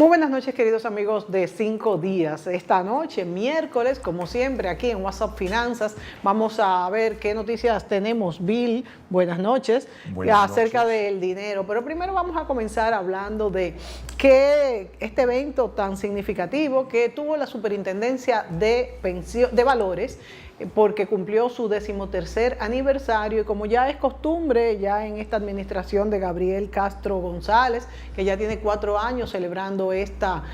Muy buenas noches, queridos amigos de 5 días. Esta noche, miércoles, como siempre, aquí en WhatsApp Finanzas, vamos a ver qué noticias tenemos. Bill, buenas noches, acerca del dinero. Pero primero vamos a comenzar hablando de que este evento tan significativo que tuvo la Superintendencia de Valores, porque cumplió su 13º aniversario y como ya es costumbre ya en esta administración de Gabriel Castro González, que ya tiene 4 años celebrando esta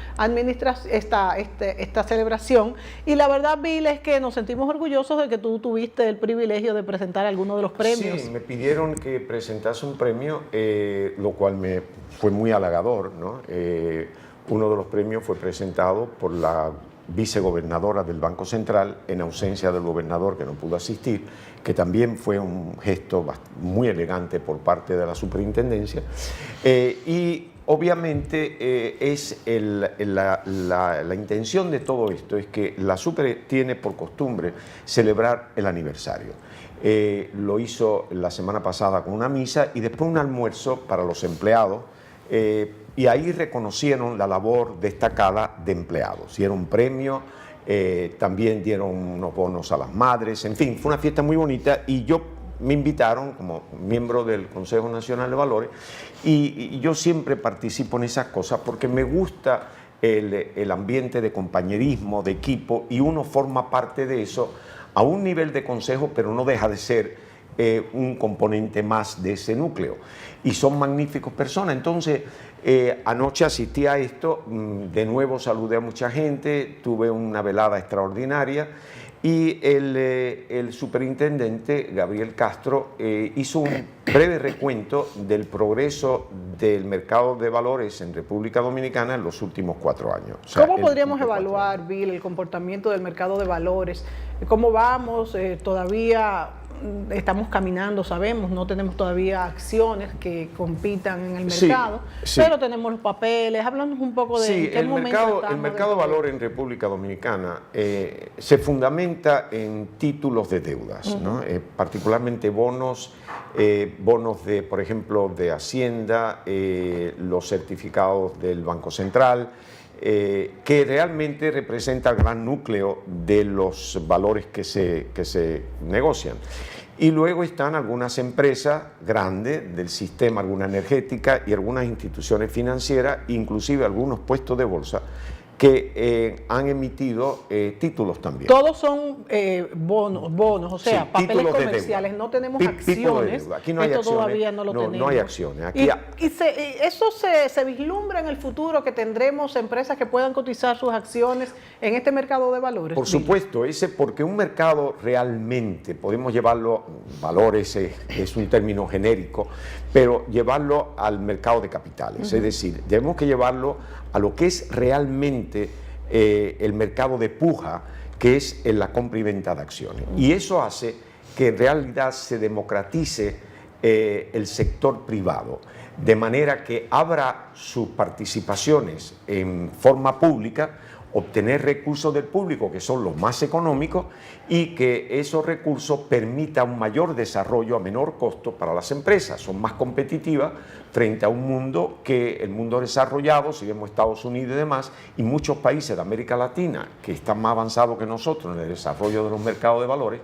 celebración, y la verdad, Bill, es que nos sentimos orgullosos de que tú tuviste el privilegio de presentar algunos de los premios. Sí, me pidieron que presentase un premio, lo cual me fue muy halagador, ¿no? Uno de los premios fue presentado por la vicegobernadora del Banco Central, en ausencia del gobernador que no pudo asistir, que también fue un gesto muy elegante por parte de la superintendencia. Y obviamente la intención de todo esto es que la Super tiene por costumbre celebrar el aniversario. Lo hizo la semana pasada con una misa y después un almuerzo para los empleados, y ahí reconocieron la labor destacada de empleados. Dieron premio, también dieron unos bonos a las madres, en fin, fue una fiesta muy bonita y me invitaron como miembro del Consejo Nacional de Valores y yo siempre participo en esas cosas porque me gusta el ambiente de compañerismo, de equipo, y uno forma parte de eso a un nivel de consejo, pero no deja de ser un componente más de ese núcleo. Y son magníficos personas. Entonces, anoche asistí a esto, de nuevo saludé a mucha gente, tuve una velada extraordinaria y el superintendente Gabriel Castro hizo un breve recuento del progreso del mercado de valores en República Dominicana en los últimos 4 años. O sea, ¿cómo podríamos evaluar, Bill, el comportamiento del mercado de valores? ¿Cómo vamos? Todavía estamos caminando, sabemos, no tenemos todavía acciones que compitan en el mercado, sí, pero tenemos los papeles. Háblanos un poco de en qué momento el mercado de valor en República Dominicana se fundamenta en títulos de deudas, ¿no? Particularmente bonos de, por ejemplo, de Hacienda, los certificados del Banco Central, que realmente representa el gran núcleo de los valores que se negocian. Y luego están algunas empresas grandes del sistema, alguna energética y algunas instituciones financieras, inclusive algunos puestos de bolsa, que han emitido títulos también. Todos son bonos, o sea, sí, papeles comerciales, no tenemos acciones. Aquí no hay esto acciones, todavía no lo tenemos. No hay acciones. Aquí eso se vislumbra en el futuro, que tendremos empresas que puedan cotizar sus acciones en este mercado de valores. Por supuesto, porque un mercado realmente, podemos llevarlo, valores es un término genérico, pero llevarlo al mercado de capitales, es decir, tenemos que llevarlo a lo que es realmente el mercado de puja, que es en la compra y venta de acciones. Y eso hace que en realidad se democratice el sector privado, de manera que abra sus participaciones en forma pública, obtener recursos del público que son los más económicos y que esos recursos permitan un mayor desarrollo a menor costo para las empresas. Son más competitivas frente a un mundo que el mundo desarrollado, si vemos Estados Unidos y demás, y muchos países de América Latina que están más avanzados que nosotros en el desarrollo de los mercados de valores.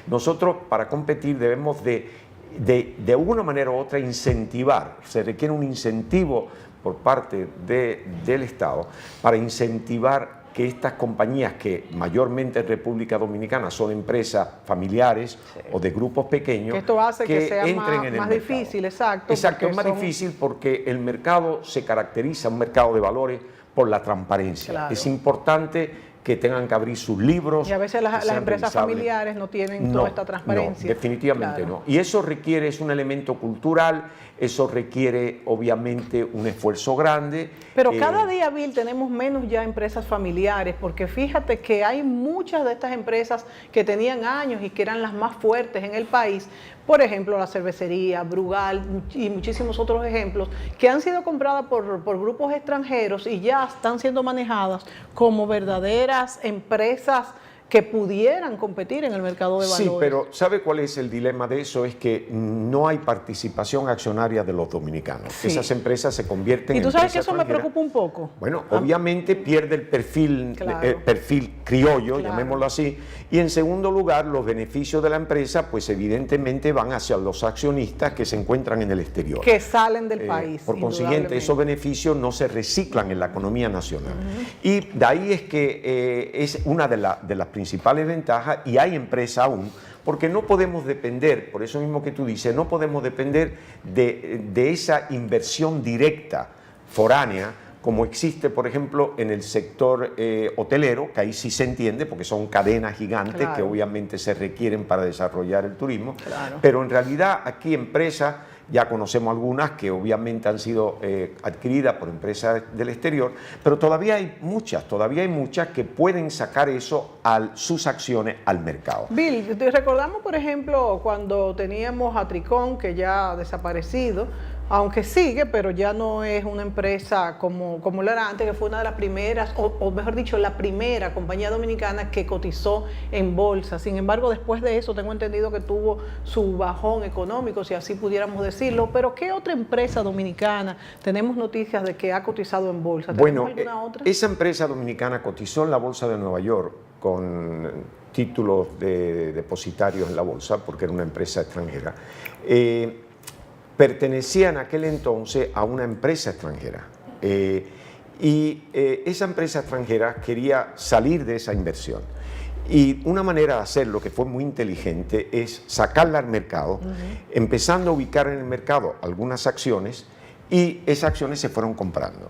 Nosotros, para competir, debemos de una manera u otra incentivar. Se requiere un incentivo por parte del Estado para incentivar que estas compañías, que mayormente en República Dominicana son empresas familiares, sí, o de grupos pequeños, que esto hace que sea entren en el más mercado. Difícil, exacto. Exacto, es más difícil porque el mercado se caracteriza, un mercado de valores, por la transparencia. Claro. Es importante que tengan que abrir sus libros. Y a veces las empresas familiares no tienen toda esta transparencia. No, definitivamente claro. No. Y eso requiere, es un elemento cultural, eso requiere obviamente un esfuerzo grande. Pero cada día, Bill, tenemos menos ya empresas familiares, porque fíjate que hay muchas de estas empresas que tenían años y que eran las más fuertes en el país. Por ejemplo, la cervecería, Brugal y muchísimos otros ejemplos, que han sido compradas por grupos extranjeros y ya están siendo manejadas como verdaderas empresas que pudieran competir en el mercado de valores. Sí, pero ¿sabe cuál es el dilema de eso? Es que no hay participación accionaria de los dominicanos. Sí. Esas empresas se convierten en... ¿Y tú sabes que eso me preocupa un poco? Bueno, obviamente pierde el perfil, perfil criollo, llamémoslo así, y en segundo lugar, los beneficios de la empresa, pues evidentemente van hacia los accionistas que se encuentran en el exterior. Que salen del país. Por consiguiente, esos beneficios no se reciclan en la economía nacional. Y de ahí es que es una de las principales ventajas, y hay empresas aún, porque no podemos depender, por eso mismo que tú dices, no podemos depender de esa inversión directa, foránea, como existe, por ejemplo, en el sector hotelero, que ahí sí se entiende, porque son cadenas gigantes que obviamente se requieren para desarrollar el turismo, pero en realidad aquí empresas, ya conocemos algunas que obviamente han sido adquiridas por empresas del exterior, pero todavía hay muchas que pueden sacar eso, sus acciones al mercado. Bill, recordamos, por ejemplo, cuando teníamos a Tricón, que ya ha desaparecido, aunque sigue, pero ya no es una empresa como lo era antes, que fue una de las primeras, o mejor dicho, la primera compañía dominicana que cotizó en bolsa. Sin embargo, después de eso tengo entendido que tuvo su bajón económico, si así pudiéramos decirlo. Pero ¿qué otra empresa dominicana tenemos noticias de que ha cotizado en bolsa? Bueno, alguna otra? Esa empresa dominicana cotizó en la bolsa de Nueva York con títulos de depositarios en la bolsa, porque era una empresa extranjera. Pertenecía en aquel entonces a una empresa extranjera esa empresa extranjera quería salir de esa inversión, y una manera de hacerlo que fue muy inteligente es sacarla al mercado, empezando a ubicar en el mercado algunas acciones, y esas acciones se fueron comprando.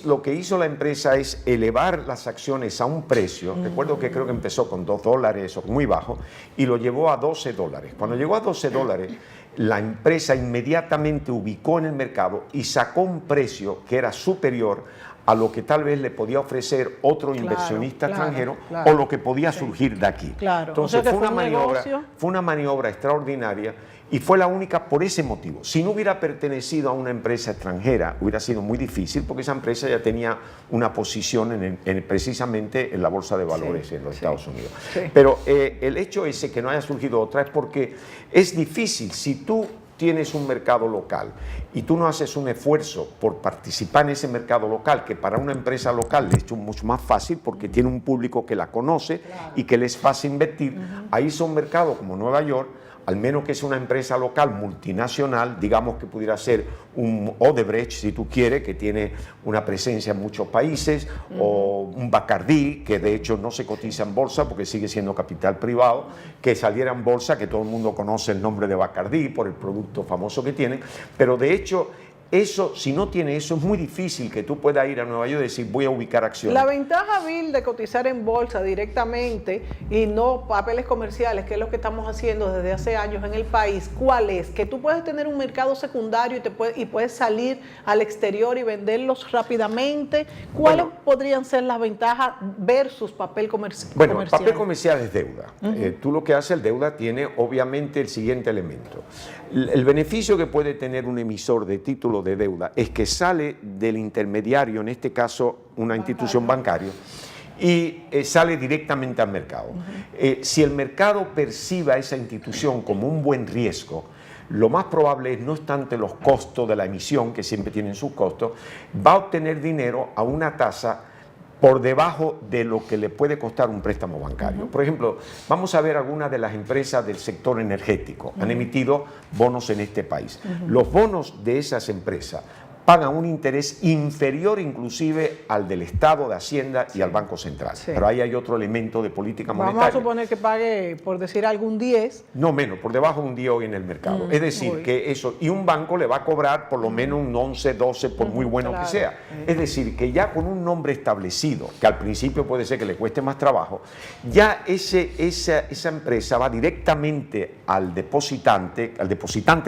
Lo que hizo la empresa es elevar las acciones a un precio, recuerdo que creo que empezó con $2 o muy bajo, y lo llevó a $12. Cuando llegó a $12, la empresa inmediatamente ubicó en el mercado y sacó un precio que era superior a lo que tal vez le podía ofrecer otro inversionista extranjero, o lo que podía surgir de aquí. Entonces fue una maniobra extraordinaria, y fue la única por ese motivo. Si no hubiera pertenecido a una empresa extranjera, hubiera sido muy difícil, porque esa empresa ya tenía una posición precisamente en la bolsa de valores en los Estados Unidos. Pero el hecho ese que no haya surgido otra es porque es difícil. Si tú tienes un mercado local y tú no haces un esfuerzo por participar en ese mercado local, que para una empresa local es mucho más fácil porque tiene un público que la conoce y que le es fácil invertir, ahí son mercados como Nueva York, al menos que es una empresa local multinacional, digamos que pudiera ser un Odebrecht, si tú quieres, que tiene una presencia en muchos países, o un Bacardí, que de hecho no se cotiza en bolsa porque sigue siendo capital privado, que saliera en bolsa, que todo el mundo conoce el nombre de Bacardí por el producto famoso que tiene, pero de hecho eso, si no tiene eso, es muy difícil que tú puedas ir a Nueva York y decir voy a ubicar acciones. La ventaja, Bill, de cotizar en bolsa directamente y no papeles comerciales, que es lo que estamos haciendo desde hace años en el país, ¿cuál es? Que tú puedes tener un mercado secundario y puedes salir al exterior y venderlos rápidamente. ¿Cuáles podrían ser las ventajas versus papel comercial? Bueno, el papel comercial es deuda. Tú lo que haces, el deuda tiene obviamente el siguiente elemento. El beneficio que puede tener un emisor de título de deuda es que sale del intermediario, en este caso una institución bancaria, y sale directamente al mercado. Si el mercado percibe a esa institución como un buen riesgo, lo más probable es, no obstante los costos de la emisión, que siempre tienen sus costos, va a obtener dinero a una tasa por debajo de lo que le puede costar un préstamo bancario. Por ejemplo, vamos a ver algunas de las empresas del sector energético. Han emitido bonos en este país. Los bonos de esas empresas pagan un interés inferior inclusive al del Estado, de Hacienda y al Banco Central. Pero ahí hay otro elemento de política monetaria. Vamos a suponer que pague, por decir algún 10. No menos, por debajo de un 10 hoy en el mercado. Es decir, que eso, y un banco le va a cobrar por lo menos un 11, 12, por muy bueno que sea. Es decir, que ya con un nombre establecido, que al principio puede ser que le cueste más trabajo, ya esa empresa va directamente al depositante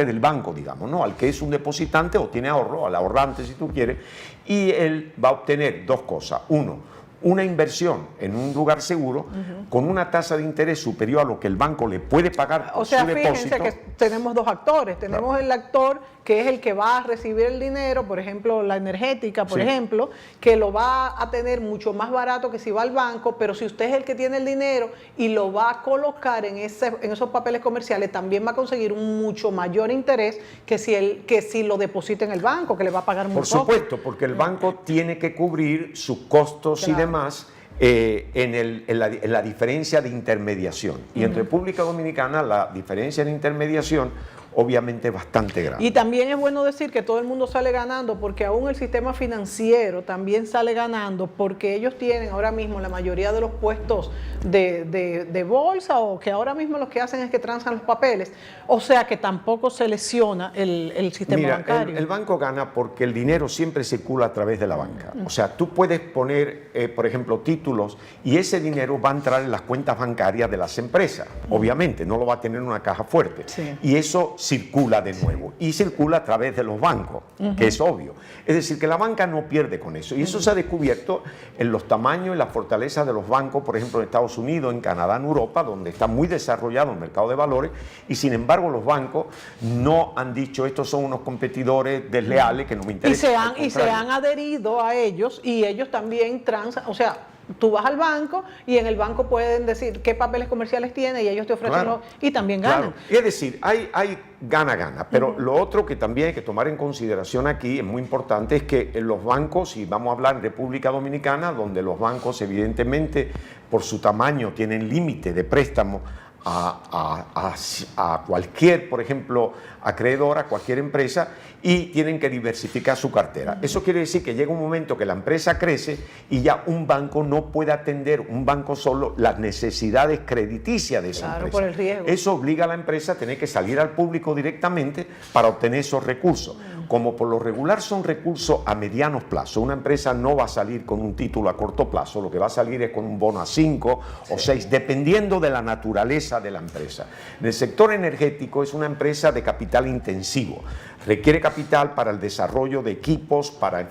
del banco, digamos, ¿no? Al que es un depositante o tiene ahorro, al ahorrante si tú quieres, y él va a obtener dos cosas. Uno, una inversión en un lugar seguro con una tasa de interés superior a lo que el banco le puede pagar por su depósito. Fíjense que tenemos dos actores. Tenemos el actor que es el que va a recibir el dinero, por ejemplo, la energética, por ejemplo, que lo va a tener mucho más barato que si va al banco, pero si usted es el que tiene el dinero y lo va a colocar en esos papeles comerciales, también va a conseguir un mucho mayor interés que si lo deposita en el banco, que le va a pagar mucho. Por supuesto, porque el banco tiene que cubrir sus costos y demás en la diferencia de intermediación. Y en República Dominicana la diferencia de intermediación obviamente bastante grande. Y también es bueno decir que todo el mundo sale ganando, porque aún el sistema financiero también sale ganando, porque ellos tienen ahora mismo la mayoría de los puestos de bolsa, o que ahora mismo lo que hacen es que transan los papeles, o sea que tampoco se lesiona el sistema bancario. El banco gana porque el dinero siempre circula a través de la banca. O sea, tú puedes poner, por ejemplo, títulos, y ese dinero va a entrar en las cuentas bancarias de las empresas. Obviamente, no lo va a tener en una caja fuerte. Y eso circula de nuevo, y circula a través de los bancos, que es obvio. Es decir, que la banca no pierde con eso, y eso se ha descubierto en los tamaños y las fortalezas de los bancos, por ejemplo, en Estados Unidos, en Canadá, en Europa, donde está muy desarrollado el mercado de valores, y sin embargo los bancos no han dicho estos son unos competidores desleales que no me interesan. Y se han adherido a ellos, y ellos también transan, o sea, tú vas al banco y en el banco pueden decir qué papeles comerciales tiene y ellos te ofrecen y también ganan. Es decir, hay gana-gana, pero lo otro que también hay que tomar en consideración aquí, es muy importante, es que los bancos, y vamos a hablar en República Dominicana, donde los bancos evidentemente por su tamaño tienen límite de préstamo a cualquier, por ejemplo, acreedor, a cualquier empresa, y tienen que diversificar su cartera. Eso quiere decir que llega un momento que la empresa crece y ya un banco no puede atender, un banco solo, las necesidades crediticias de esa empresa. Por el riesgo. Eso obliga a la empresa a tener que salir al público directamente para obtener esos recursos. Como por lo regular son recursos a medianos plazo, una empresa no va a salir con un título a corto plazo, lo que va a salir es con un bono a 5 o 6, dependiendo de la naturaleza de la empresa. En el sector energético es una empresa de capital intensivo, requiere capital para el desarrollo de equipos, para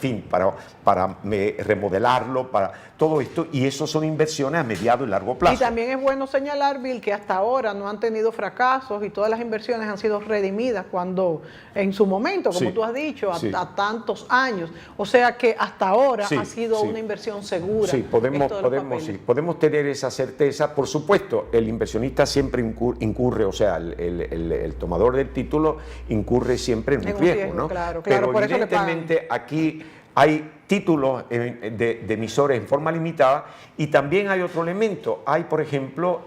remodelarlo, para todo esto, y eso son inversiones a mediano y largo plazo. Y también es bueno señalar, Bill, que hasta ahora no han tenido fracasos y todas las inversiones han sido redimidas cuando en su momento, como tú has dicho, a tantos años. O sea que hasta ahora ha sido una inversión segura. Sí, podemos tener esa certeza. Por supuesto, el inversionista siempre incurre, o sea, el tomador del título incurre siempre en un riesgo, ¿no? Claro, pero por evidentemente aquí hay títulos de emisores en forma limitada, y también hay otro elemento. Hay, por ejemplo,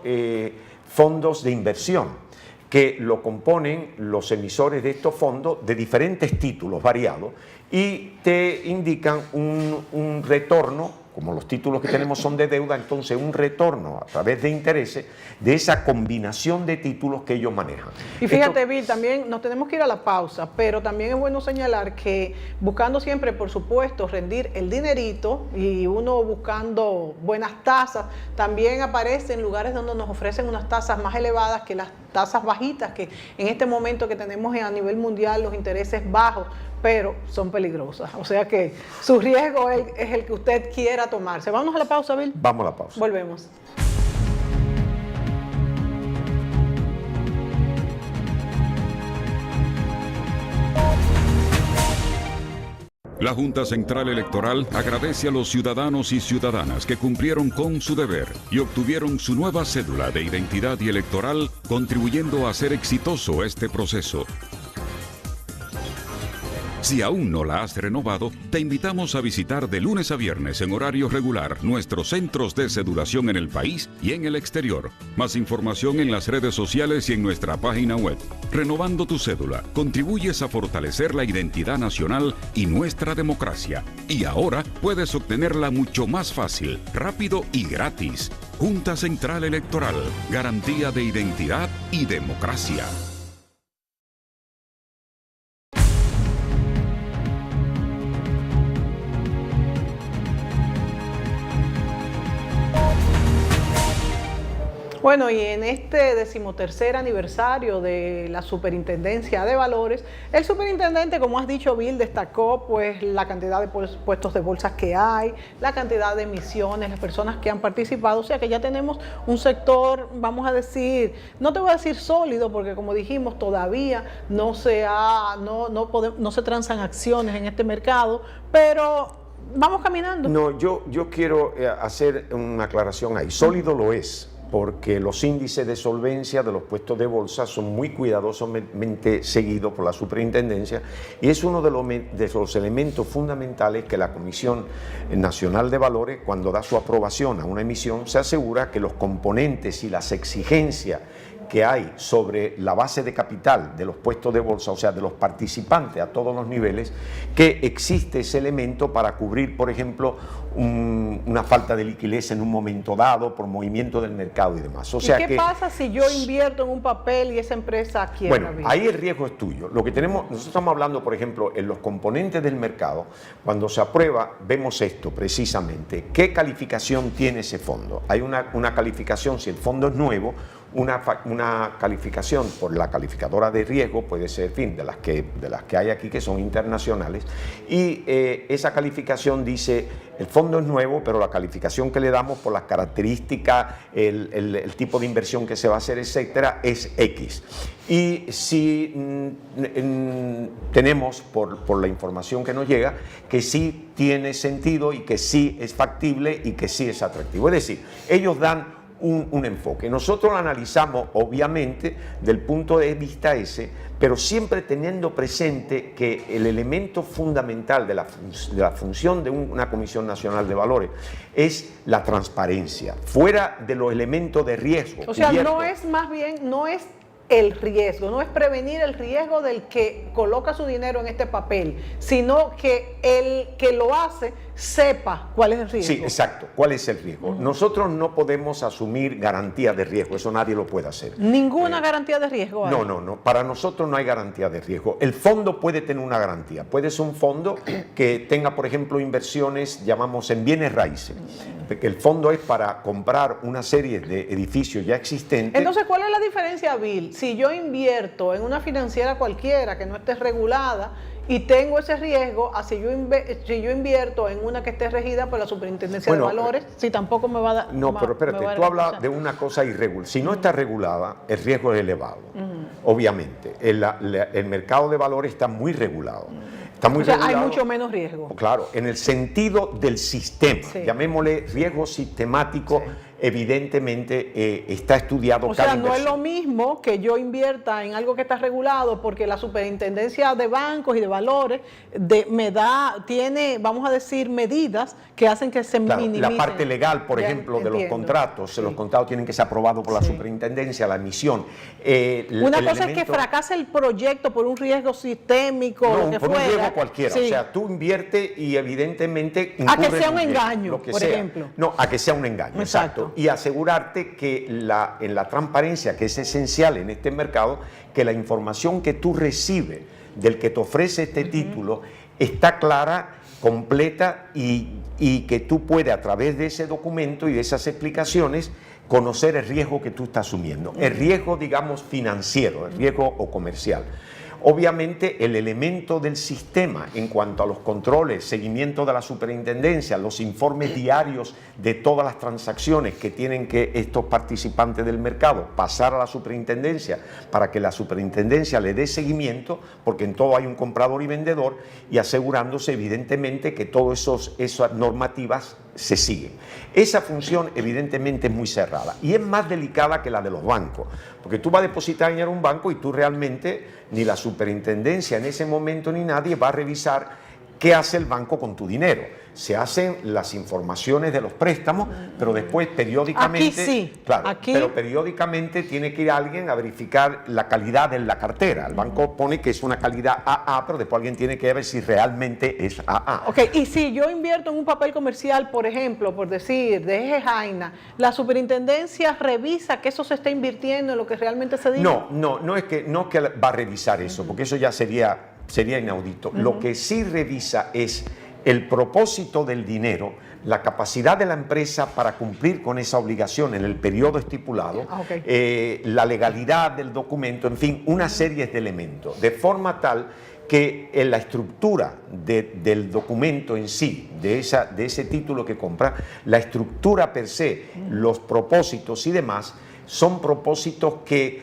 fondos de inversión que lo componen los emisores de estos fondos de diferentes títulos variados, y te indican un retorno, como los títulos que tenemos son de deuda, entonces un retorno a través de intereses de esa combinación de títulos que ellos manejan. Y fíjate, Bill, también nos tenemos que ir a la pausa, pero también es bueno señalar que buscando siempre, por supuesto, rendir el dinerito, y uno buscando buenas tasas, también aparece en lugares donde nos ofrecen unas tasas más elevadas que las tasas bajitas, que en este momento que tenemos a nivel mundial los intereses bajos, pero son peligrosas. O sea que su riesgo es el que usted quiera tomarse. ¿Vamos a la pausa, Bill? Vamos a la pausa. Volvemos. La Junta Central Electoral agradece a los ciudadanos y ciudadanas que cumplieron con su deber y obtuvieron su nueva cédula de identidad y electoral, contribuyendo a hacer exitoso este proceso. Si aún no la has renovado, te invitamos a visitar de lunes a viernes en horario regular nuestros centros de cedulación en el país y en el exterior. Más información en las redes sociales y en nuestra página web. Renovando tu cédula, contribuyes a fortalecer la identidad nacional y nuestra democracia. Y ahora puedes obtenerla mucho más fácil, rápido y gratis. Junta Central Electoral, garantía de identidad y democracia. Bueno, y en este 13º aniversario de la Superintendencia de Valores, el superintendente, como has dicho, Bill, destacó pues la cantidad de puestos de bolsas que hay, la cantidad de emisiones, las personas que han participado, o sea que ya tenemos un sector, vamos a decir, no te voy a decir sólido, porque como dijimos, todavía no se transan acciones en este mercado, pero vamos caminando. No, yo quiero hacer una aclaración ahí. Sólido lo es, porque los índices de solvencia de los puestos de bolsa son muy cuidadosamente seguidos por la superintendencia y es uno de los elementos fundamentales que la Comisión Nacional de Valores, cuando da su aprobación a una emisión, se asegura que los componentes y las exigencias que hay sobre la base de capital de los puestos de bolsa, o sea, de los participantes a todos los niveles, que existe ese elemento para cubrir, por ejemplo, una falta de liquidez en un momento dado por movimiento del mercado y demás. O sea, ¿y qué pasa si yo invierto en un papel y esa empresa quiebra? Bueno, ahí el riesgo es tuyo. Lo que nosotros estamos hablando, por ejemplo, en los componentes del mercado, cuando se aprueba, vemos esto precisamente. ¿Qué calificación tiene ese fondo? Hay una calificación, si el fondo es nuevo, una calificación por la calificadora de riesgo, puede ser, en fin, de las que hay aquí, que son internacionales, y esa calificación dice, el fondo es nuevo, pero la calificación que le damos por las características, el tipo de inversión que se va a hacer, etcétera, es X. Y si tenemos, por la información que nos llega, que sí tiene sentido y que sí es factible y que sí es atractivo. Es decir, ellos dan un enfoque. Nosotros lo analizamos, obviamente, del punto de vista ese, pero siempre teniendo presente que el elemento fundamental de la función de una Comisión Nacional de Valores es la transparencia, fuera de los elementos de riesgo. O sea, no es más bien, no es el riesgo, no es prevenir el riesgo del que coloca su dinero en este papel, sino que el que lo hace sepa cuál es el riesgo. Sí, exacto, cuál es el riesgo. Nosotros no podemos asumir garantía de riesgo, eso nadie lo puede hacer. ¿Ninguna garantía de riesgo hay? No, para nosotros no hay garantía de riesgo. El fondo puede tener una garantía, puede ser un fondo que tenga, por ejemplo, inversiones, llamamos en bienes raíces, que el fondo es para comprar una serie de edificios ya existentes. Entonces, ¿cuál es la diferencia, Bill? Si yo invierto en una financiera cualquiera que no esté regulada y tengo ese riesgo, si yo invierto en una que esté regida por la Superintendencia de Valores, si tampoco me va a dar... No, pero espérate, tú hablas de una cosa irregular. Si no está regulada, el riesgo es elevado, obviamente. El mercado de valores está muy regulado. Está muy regulado. Hay mucho menos riesgo. Claro, en el sentido del sistema, llamémosle riesgo sistemático, evidentemente está estudiado cada inversión. O sea, no es lo mismo que yo invierta en algo que está regulado, porque la Superintendencia de Bancos y de Valores tiene, vamos a decir, medidas que hacen que se minimice. La parte legal, por ejemplo, de los contratos. Los contratos tienen que ser aprobados por la Superintendencia, la emisión. Una cosa es que fracase el proyecto por un riesgo sistémico, lo que por fuera. Un riesgo cualquiera. O sea, tú inviertes y evidentemente... A que sea un engaño, por ejemplo. No, a que sea un engaño, exacto. Y asegurarte que en la transparencia, que es esencial en este mercado, que la información que tú recibes del que te ofrece este título está clara, completa y que tú puedes, a través de ese documento y de esas explicaciones, conocer el riesgo que tú estás asumiendo. El riesgo, digamos, financiero, el riesgo o comercial. Obviamente el elemento del sistema en cuanto a los controles, seguimiento de la superintendencia, los informes diarios de todas las transacciones que tienen que estos participantes del mercado pasar a la superintendencia para que la superintendencia le dé seguimiento, porque en todo hay un comprador y vendedor, y asegurándose evidentemente que todas esas normativas se siguen. Esa función evidentemente es muy cerrada y es más delicada que la de los bancos, porque tú vas a depositar dinero en un banco y tú realmente, ni la superintendencia en ese momento ni nadie va a revisar qué hace el banco con tu dinero. Se hacen las informaciones de los préstamos, pero después periódicamente... Aquí sí. Claro, pero periódicamente tiene que ir alguien a verificar la calidad de la cartera. El banco pone que es una calidad AA, pero después alguien tiene que ver si realmente es AA. Ok, y si yo invierto en un papel comercial, por ejemplo, por decir, de Eje Jaina, ¿la superintendencia revisa que eso se está invirtiendo en lo que realmente se dice? No es que va a revisar eso, porque eso ya sería inaudito. Lo que sí revisa es el propósito del dinero, la capacidad de la empresa para cumplir con esa obligación en el periodo estipulado, la legalidad del documento, en fin, una serie de elementos, de forma tal que en la estructura del documento en sí, de ese título que compra, la estructura per se, los propósitos y demás, son propósitos que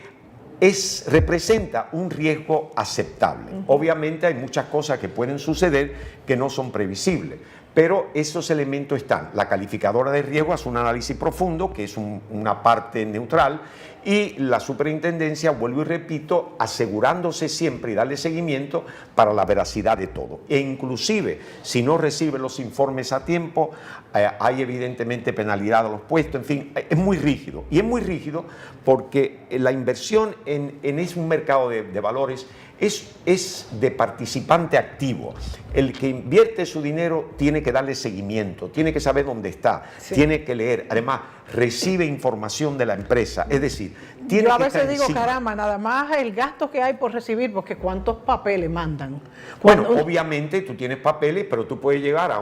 representa un riesgo aceptable. Obviamente hay muchas cosas que pueden suceder que no son previsibles, pero esos elementos están. La calificadora de riesgo hace un análisis profundo, que es una parte neutral, y la superintendencia, vuelvo y repito, asegurándose siempre y darle seguimiento para la veracidad de todo. E inclusive, si no recibe los informes a tiempo, hay evidentemente penalidad a los puestos, en fin, es muy rígido. Y es muy rígido porque la inversión en un mercado de valores es de participante activo. El que invierte su dinero tiene que darle seguimiento, tiene que saber dónde está, tiene que leer, además recibe información de la empresa, es decir, tiene yo a que veces estar digo, encima. caramba, nada más el gasto que hay por recibir, porque cuántos papeles mandan. Bueno, obviamente tú tienes papeles, pero tú puedes llegar a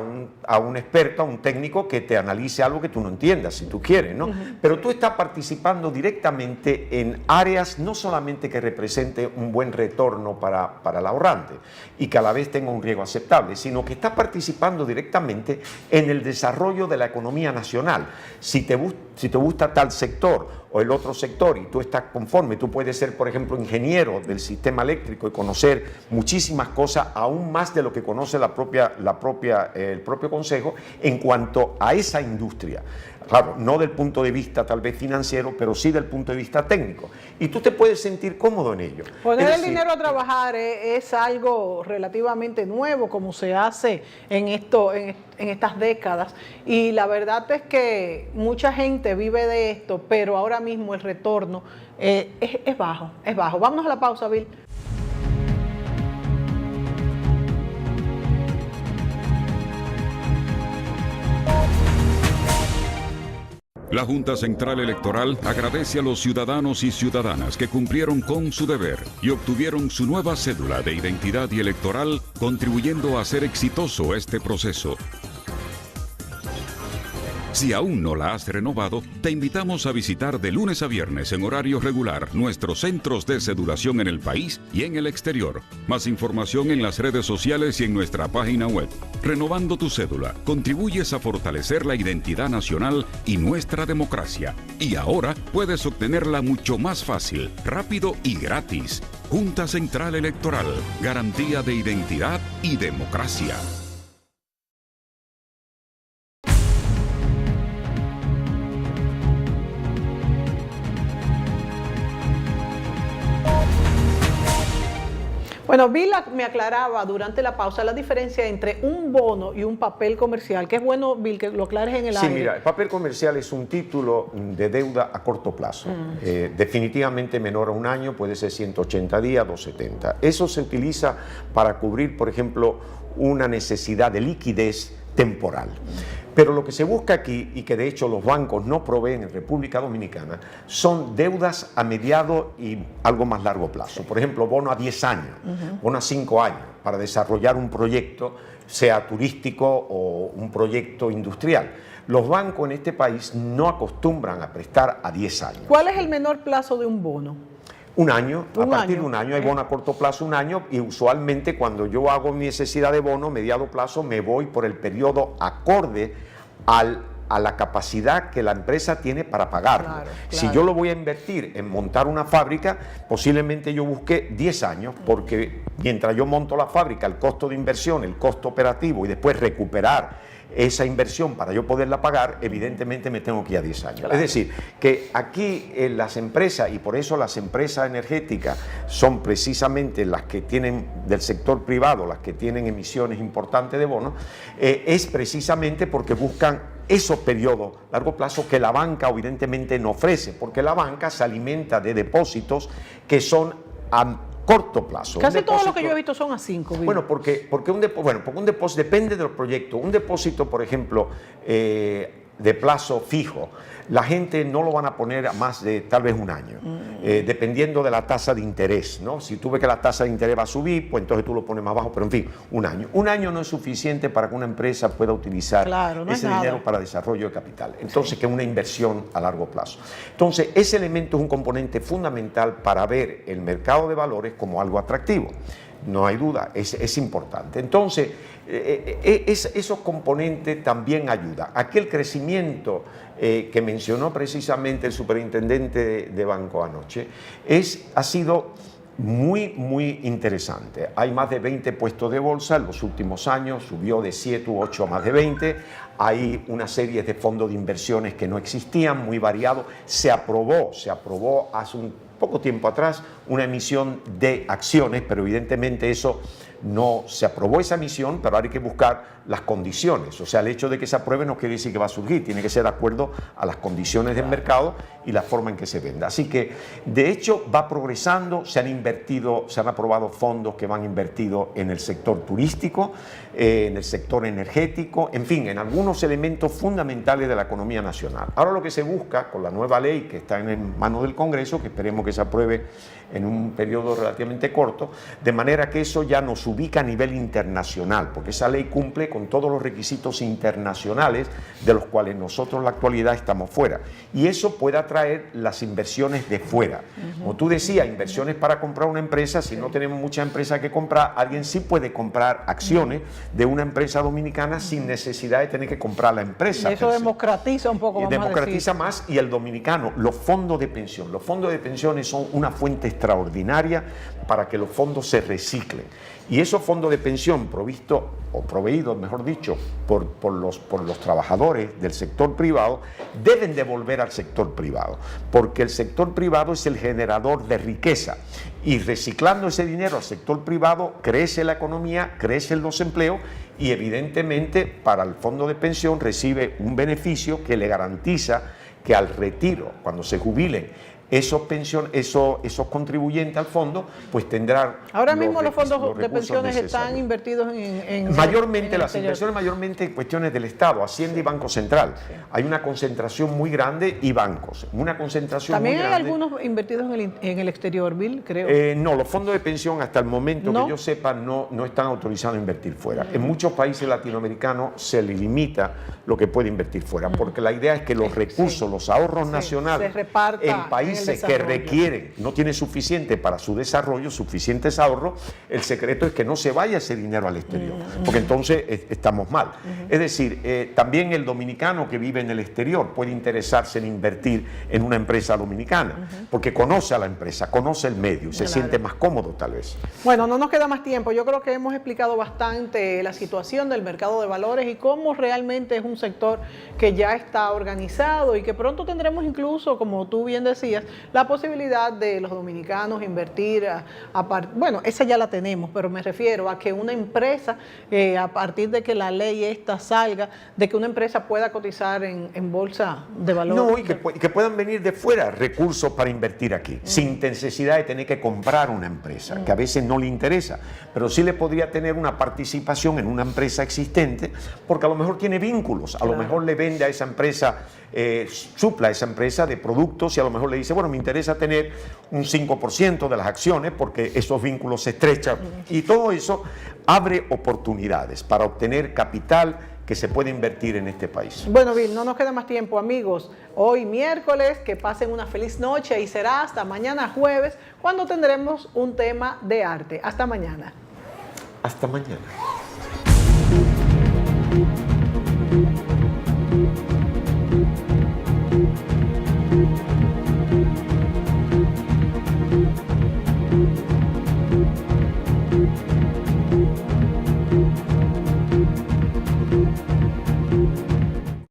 un experto, a un técnico que te analice algo que tú no entiendas, si tú quieres, ¿no? Pero tú estás participando directamente en áreas no solamente que represente un buen retorno para el ahorrante y que a la vez tenga un riesgo aceptable, sino que estás participando directamente en el desarrollo de la economía nacional. Si te gusta tal sector o el otro sector y tú estás conforme, tú puedes ser, por ejemplo, ingeniero del sistema eléctrico y conocer muchísimas cosas, aún más de lo que conoce el propio Consejo en cuanto a esa industria. Claro, no del punto de vista tal vez financiero, pero sí del punto de vista técnico. Y tú te puedes sentir cómodo en ello. Poner el dinero a trabajar es algo relativamente nuevo, como se hace en estas décadas. Y la verdad es que mucha gente vive de esto, pero ahora mismo el retorno es bajo, es bajo. Vámonos a la pausa, Bill. La Junta Central Electoral agradece a los ciudadanos y ciudadanas que cumplieron con su deber y obtuvieron su nueva cédula de identidad y electoral, contribuyendo a hacer exitoso este proceso. Si aún no la has renovado, te invitamos a visitar de lunes a viernes en horario regular nuestros centros de cedulación en el país y en el exterior. Más información en las redes sociales y en nuestra página web. Renovando tu cédula, contribuyes a fortalecer la identidad nacional y nuestra democracia. Y ahora puedes obtenerla mucho más fácil, rápido y gratis. Junta Central Electoral, garantía de identidad y democracia. Bueno, Bill me aclaraba durante la pausa la diferencia entre un bono y un papel comercial, que es bueno, Bill, que lo aclares en el aire. Sí, mira, el papel comercial es un título de deuda a corto plazo, definitivamente menor a un año, puede ser 180 días, 270. Eso se utiliza para cubrir, por ejemplo, una necesidad de liquidez temporal. Pero lo que se busca aquí, y que de hecho los bancos no proveen en República Dominicana, son deudas a mediado y algo más largo plazo. Por ejemplo, bono a 10 años, bono a 5 años, para desarrollar un proyecto, sea turístico o un proyecto industrial. Los bancos en este país no acostumbran a prestar a 10 años. ¿Cuál es el menor plazo de un bono? Un año, a partir de un año, hay bono a corto plazo un año, y usualmente cuando yo hago mi necesidad de bono mediado plazo me voy por el periodo acorde a la capacidad que la empresa tiene para pagarlo. Claro. Si yo lo voy a invertir en montar una fábrica, posiblemente yo busque 10 años, porque mientras yo monto la fábrica, el costo de inversión, el costo operativo y después recuperar esa inversión para yo poderla pagar, evidentemente me tengo que ir a 10 años. Claro. Es decir, que aquí las empresas, y por eso las empresas energéticas son precisamente las que tienen del sector privado, las que tienen emisiones importantes de bonos, es precisamente porque buscan esos periodos a largo plazo que la banca evidentemente no ofrece, porque la banca se alimenta de depósitos que son a corto plazo. Casi todo lo que yo he visto son a 5. Bueno, porque un depósito depende del proyecto. Un depósito, por ejemplo, de plazo fijo, la gente no lo van a poner a más de tal vez un año, dependiendo de la tasa de interés, ¿no? Si tú ves que la tasa de interés va a subir, pues entonces tú lo pones más bajo, pero en fin, un año. Un año no es suficiente para que una empresa pueda utilizar ese dinero para desarrollo de capital. Entonces, que es una inversión a largo plazo. Entonces, ese elemento es un componente fundamental para ver el mercado de valores como algo atractivo. No hay duda, es importante. Entonces, esos componentes también ayudan. Aquí el crecimiento que mencionó precisamente el superintendente de Banco anoche ha sido muy interesante. Hay más de 20 puestos de bolsa en los últimos años, subió de 7 u 8 a más de 20. Hay una serie de fondos de inversiones que no existían, muy variados. Se aprobó hace un poco tiempo atrás una emisión de acciones, pero evidentemente eso no se aprobó, esa emisión, pero ahora hay que buscar las condiciones. O sea, el hecho de que se apruebe no quiere decir que va a surgir, tiene que ser de acuerdo a las condiciones del mercado y la forma en que se venda. Así que, de hecho, va progresando, se han aprobado fondos que van invertidos en el sector turístico, en el sector energético, en fin, en algunos elementos fundamentales de la economía nacional. Ahora lo que se busca con la nueva ley que está en manos del Congreso, que esperemos que se apruebe en un periodo relativamente corto, de manera que eso ya nos ubica a nivel internacional, porque esa ley cumple con todos los requisitos internacionales de los cuales nosotros en la actualidad estamos fuera. Y eso puede atraer las inversiones de fuera. Como tú decías, inversiones para comprar una empresa, si no tenemos muchas empresas que comprar, alguien sí puede comprar acciones de una empresa dominicana sin necesidad de tener que comprar la empresa. Y eso democratiza un poco, democratiza más, y el dominicano, los fondos de pensión. Los fondos de pensiones son una fuente extraordinaria para que los fondos se reciclen. Y esos fondos de pensión proveídos, mejor dicho, por los trabajadores del sector privado, deben devolver al sector privado, porque el sector privado es el generador de riqueza. Y reciclando ese dinero al sector privado, crece la economía, crecen los empleos y evidentemente para el fondo de pensión recibe un beneficio que le garantiza que al retiro, cuando se jubilen, esos contribuyentes al fondo, pues tendrán... Ahora mismo los fondos de pensiones están invertidos mayormente, las inversiones mayormente en cuestiones del Estado, Hacienda y Banco Central. Sí. Hay una concentración muy grande y bancos, una concentración ¿También muy hay grande. algunos invertidos en el exterior, Bill, creo? No, los fondos de pensión hasta el momento, ¿No? que yo sepa, no están autorizados a invertir fuera. En muchos países latinoamericanos se le limita lo que puede invertir fuera, porque la idea es que los recursos, los ahorros nacionales en países que requieren, no tiene suficiente para su desarrollo, suficientes ahorros, el secreto es que no se vaya ese dinero al exterior, porque entonces estamos mal. Es decir, también el dominicano que vive en el exterior puede interesarse en invertir en una empresa dominicana, porque conoce a la empresa, conoce el medio y se siente más cómodo tal vez. Bueno, no nos queda más tiempo. Yo creo que hemos explicado bastante la situación del mercado de valores y cómo realmente es un sector que ya está organizado y que pronto tendremos incluso, como tú bien decías, la posibilidad de los dominicanos invertir, bueno, esa ya la tenemos, pero me refiero a que una empresa, a partir de que la ley esta salga, de que una empresa pueda cotizar en bolsa de valores. No, y que puedan venir de fuera recursos para invertir aquí, sin necesidad de tener que comprar una empresa, que a veces no le interesa, pero sí le podría tener una participación en una empresa existente, porque a lo mejor tiene vínculos, a lo mejor le vende a esa empresa, supla a esa empresa de productos y a lo mejor le dice, bueno, me interesa tener un 5% de las acciones porque esos vínculos se estrechan y todo eso abre oportunidades para obtener capital que se puede invertir en este país. Bueno, Bill, no nos queda más tiempo, amigos. Hoy miércoles, que pasen una feliz noche y será hasta mañana jueves cuando tendremos un tema de arte. Hasta mañana. Hasta mañana.